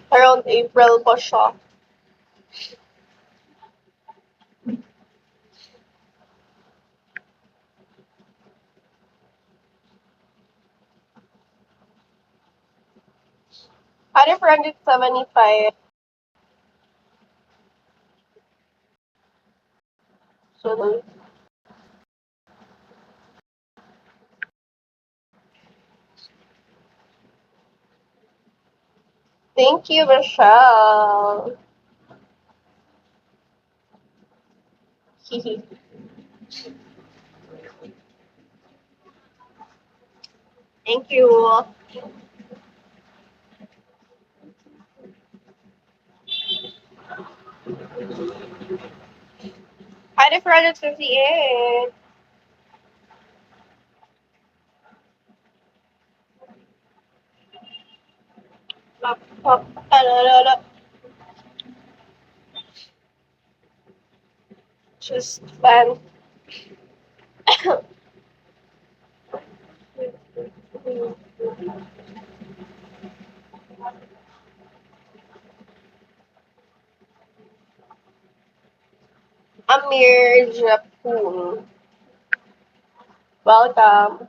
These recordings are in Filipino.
Around April pa siya. Ano 475? So, thank you, Michelle. Hehe. Thank you. Ano 458? Just fan. Amir Japun. Welcome.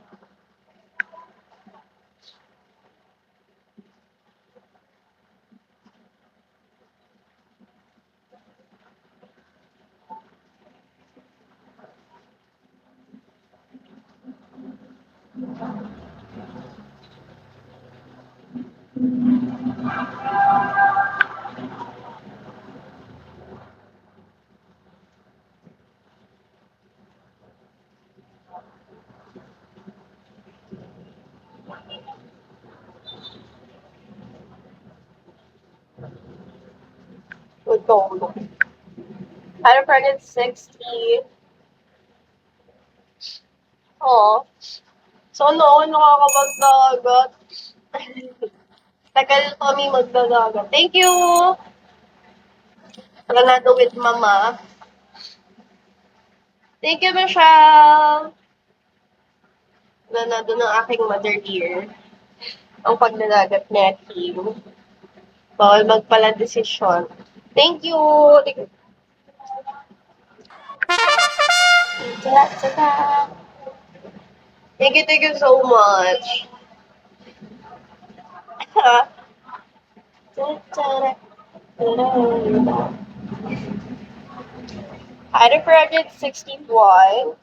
Udong. Ano 460? Oh. So, noon nakakapagdagat. Tagal kami magdadagat. Thank you! Granado with mama. Thank you, Michelle! Granado ng aking mother dear. Ang pagdadagat natin. Bawal magpala desisyon. Thank you! Thank you so much. Ada Project 61.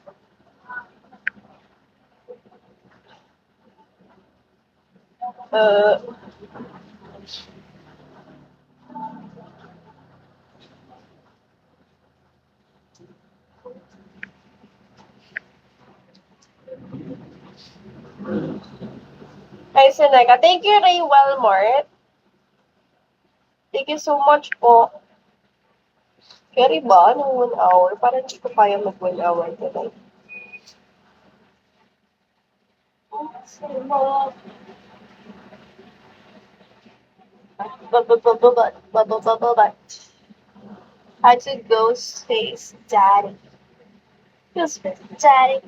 Uh, Ay, Seneca. Thank you, Ray Wellmart. Thank you so much po. Carry ba? Anong 1 hour? Parang hindi ko kaya mag 1 hour today. Had to go space, daddy. Go space, daddy.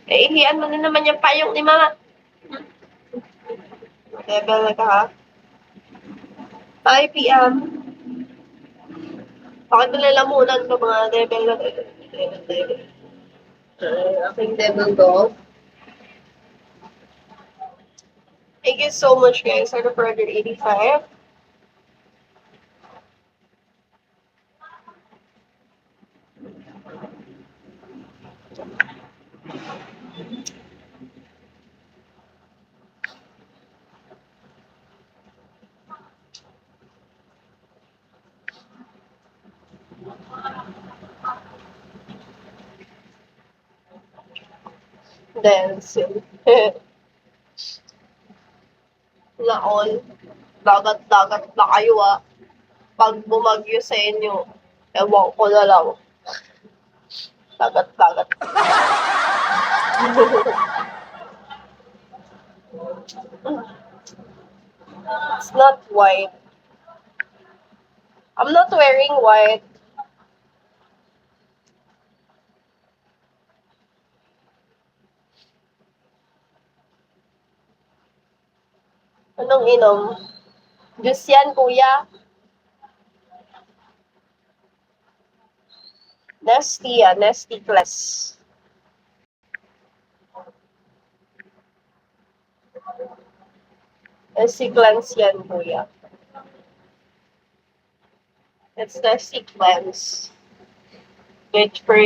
Eh, ihiyan mo na naman yung payong ni mama. Level na ka, ha? 5 p.m. Bakit nilalamunan ko mga level na aking level golf. Thank you so much, guys. Sorry for 185. Dancing. Na all. Dagat-dagat na kayo, ah. Pag bumagyo sa inyo, ewan ko na lang. Dagat-dagat. It's not white. I'm not wearing white. Anong inom? Juice yan, kuya. Nesty, Nesty Class. Nesty Clans yan, kuya. It's Nesty Clans. Which for,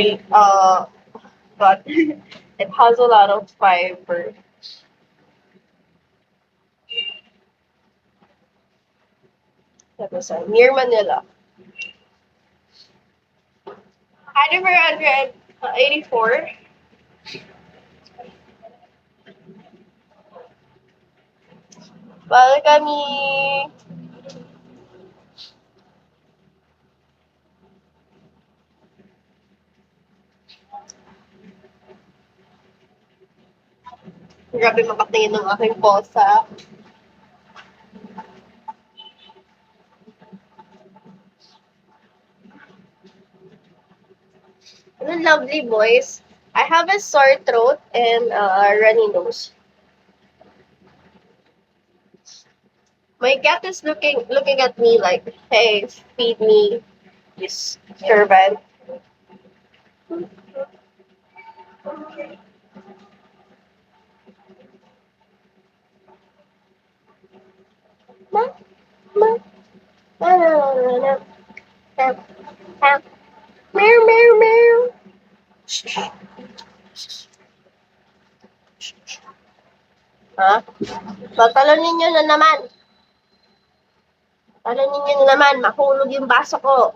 but it has a lot of fiber. Tapos, near Manila. Caliber 184. Bale kami grabe makatingin ng aking posa. Ano lovely voice. I have a sore throat and runny nose. My cat is looking at me like, hey, feed me, this servant. Ma, ma, na, na, na, na, tap, tap, meow, meow, meow. Ha? Tatalonin nyo na naman. Talonin nyo na naman, mahulog yung baso ko.